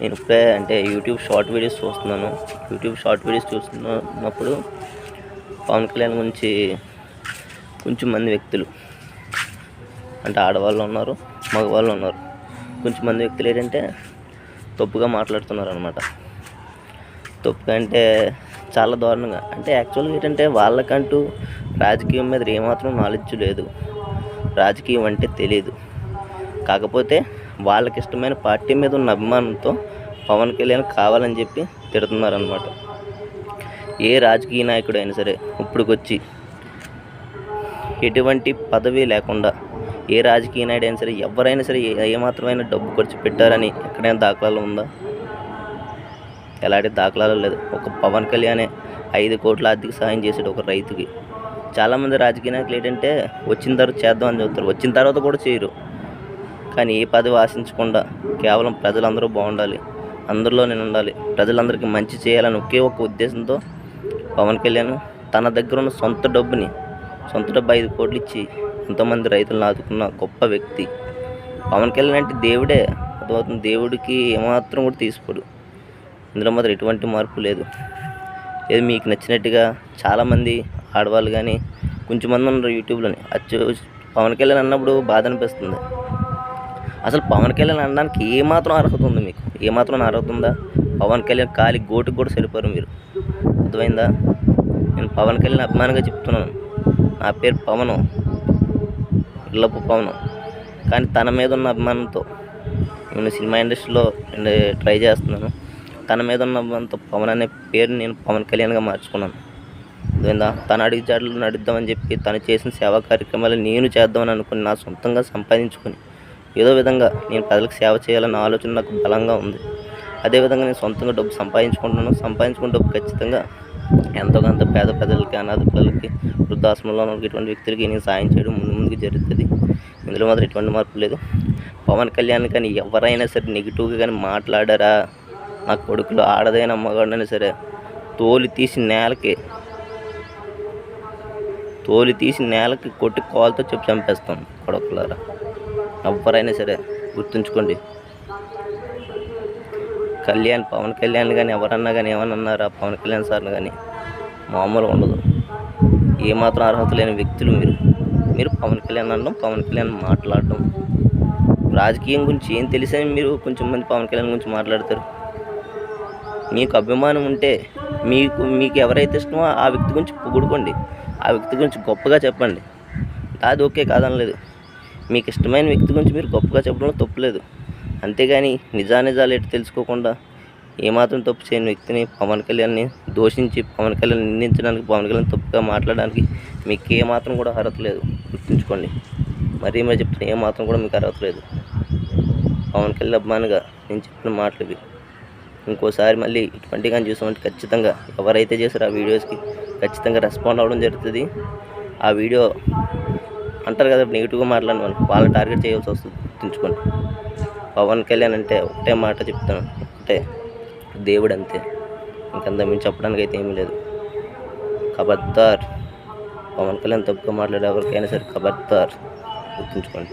నేను ఇప్పుడే అంటే యూట్యూబ్ షార్ట్ వీడియోస్ చూస్తున్నాను. యూట్యూబ్ షార్ట్ వీడియోస్ చూస్తున్నప్పుడు పవన్ కళ్యాణ్ గురించి కొంచెం మంది వ్యక్తులు అంటే ఆడవాళ్ళు ఉన్నారు, మగవాళ్ళు ఉన్నారు. కొంచెం మంది వ్యక్తులు ఏంటంటే తప్పుగా మాట్లాడుతున్నారు అనమాట. తప్పుగా అంటే చాలా దారుణంగా. అంటే యాక్చువల్గా ఏంటంటే వాళ్ళకంటూ రాజకీయం మీద ఏమాత్రం నాలెడ్జ్ లేదు, రాజకీయం అంటే తెలియదు. కాకపోతే వాళ్ళకి ఇష్టమైన పార్టీ మీద ఉన్న అభిమానంతో పవన్ కళ్యాణ్ కావాలని చెప్పి తిడుతున్నారనమాట. ఏ రాజకీయ నాయకుడు అయినా సరే ఇప్పుడుకొచ్చి ఎటువంటి పదవి లేకుండా ఏ రాజకీయ నాయుడు అయినా సరే ఎవరైనా సరే ఏమాత్రమైన డబ్బు ఖర్చు పెట్టారని ఎక్కడైనా దాఖలాలు ఉందా? ఎలాంటి దాఖలాలు లేదు. ఒక పవన్ కళ్యాణే 5 కోట్ల ఆర్థిక సహాయం చేసాడు ఒక రైతుకి. చాలామంది రాజకీయ నాయకులు ఏంటంటే వచ్చిన తర్వాత చేద్దామని చెబుతారు, వచ్చిన తర్వాత కూడా చేయరు. కానీ ఏ పదవి ఆశించకుండా కేవలం ప్రజలందరూ బాగుండాలి, అందరిలో నేను ఉండాలి, ప్రజలందరికీ మంచి చేయాలని ఒకే ఒక ఉద్దేశంతో పవన్ కళ్యాణ్ తన దగ్గర ఉన్న సొంత డబ్బు 5 కోట్లు ఇచ్చి ఎంతోమంది రైతులను ఆదుకున్న గొప్ప వ్యక్తి పవన్ కళ్యాణ్. అంటే దేవుడే, అర్థమవుతుంది. దేవుడికి ఏమాత్రం కూడా తీసుకోడు. ఇందులో మాత్రం ఎటువంటి మార్పు లేదు. ఏది మీకు నచ్చినట్టుగా చాలామంది ఆడవాళ్ళు కానీ కొంచెం మంది ఉన్నారు యూట్యూబ్లోని. పవన్ కళ్యాణ్ అన్నప్పుడు బాధ అనిపిస్తుంది. అసలు పవన్ కళ్యాణ్ అనడానికి ఏమాత్రం అర్హత ఉంది? మీకు ఏమాత్రం అర్హత ఉందా? పవన్ కళ్యాణ్ కాలి గోటుకు కూడా సరిపోరు మీరు. అర్థమైందా? నేను పవన్ కళ్యాణ్ అభిమానంగా చెప్తున్నాను. నా పేరు పవను, ఇళ్ళపు పవను. కానీ తన మీద ఉన్న అభిమానంతో నేను సినిమా ఇండస్ట్రీలో ట్రై చేస్తున్నాను. తన మీద ఉన్న అభిమానంతో పవన్ అనే పేరు నేను పవన్ కళ్యాణ్గా మార్చుకున్నాను. అర్థమైందా? తన అడుగు జాడలు నడుద్దామని చెప్పి తను చేసిన సేవా కార్యక్రమాలు నేను చేద్దామని అనుకుని నా సొంతంగా సంపాదించుకొని ఏదో విధంగా నేను ప్రజలకు సేవ చేయాలన్న ఆలోచన నాకు బలంగా ఉంది. అదేవిధంగా నేను సొంతంగా డబ్బు సంపాదించుకుంటున్నాను. సంపాదించుకున్న డబ్బు ఖచ్చితంగా ఎంతో కొంత పేద ప్రజలకి, అనాథ పిల్లలకి, వృద్ధాశ్రమంలో ఉన్న ఇటువంటి వ్యక్తులకి నేను సాయం చేయడం ముందుకు జరుగుతుంది. ఇందులో మాత్రం ఎటువంటి మార్పు లేదు. పవన్ కళ్యాణ్ కానీ ఎవరైనా సరే నెగిటివ్గా కానీ మాట్లాడారా, నా కొడుకులు ఆడదైన మగాడైనా సరే తోలు తీసి నేలకి కొట్టి కాలుతో చెప్పి చంపేస్తాం కొడుకులారా. ఎవరైనా సరే గుర్తుంచుకోండి. పవన్ కళ్యాణ్ కానీ ఎవరన్నా కానీ ఏమన్నారా పవన్ కళ్యాణ్ సార్ని కానీ మామూలుగా ఉండదు. ఏమాత్రం అర్హత లేని వ్యక్తులు మీరు పవన్ కళ్యాణ్ అనడం, పవన్ కళ్యాణ్ మాట్లాడడం. రాజకీయం గురించి ఏం తెలిసని మీరు కొంచెం మంది పవన్ కళ్యాణ్ గురించి మాట్లాడతారు. మీకు అభిమానం ఉంటే మీకు ఎవరైతే ఇష్టమో ఆ వ్యక్తి గురించి పొగుడుకోండి, ఆ వ్యక్తి గురించి గొప్పగా చెప్పండి. అది ఓకే కాదనలేదు. మీకు ఇష్టమైన వ్యక్తి గురించి మీరు గొప్పగా చెప్పడంలో తప్పులేదు. అంతేగాని నిజాలు ఎటు తెలుసుకోకుండా ఏమాత్రం తప్పు చేయని వ్యక్తిని పవన్ కళ్యాణ్ని దూషించి పవన్ కళ్యాణ్ నిందించడానికి, పవన్ కళ్యాణ్ తప్పుగా మాట్లాడడానికి మీకు ఏమాత్రం కూడా అర్హత లేదు. గుర్తుంచుకోండి. మరీ చెప్తున్నా, ఏమాత్రం కూడా మీకు అర్హత లేదు. పవన్ కళ్యాణ్ అభిమానిగా నేను చెప్పిన మాటలు ఇవి. ఇంకోసారి మళ్ళీ ఇటువంటి కానీ చూసామంటే ఖచ్చితంగా ఎవరైతే చేశారో ఆ వీడియోస్కి ఖచ్చితంగా రెస్పాండ్ అవ్వడం జరుగుతుంది. ఆ వీడియో అంటారు కదా నెగిటివ్గా మాట్లాడిన వాళ్ళని టార్గెట్ చేయాల్సి వస్తుంది. గుర్తుంచుకోండి. పవన్ కళ్యాణ్ అంటే ఒకటే మాట చెప్తాను, ఒకటే దేవుడు, అంతే. ఇంకంత మేము చెప్పడానికి అయితే ఏమీ లేదు. ఖబర్దార్, పవన్ కళ్యాణ్ తప్పుగా మాట్లాడే ఎవరికైనా సరే ఖబర్దార్, గుర్తుంచుకోండి.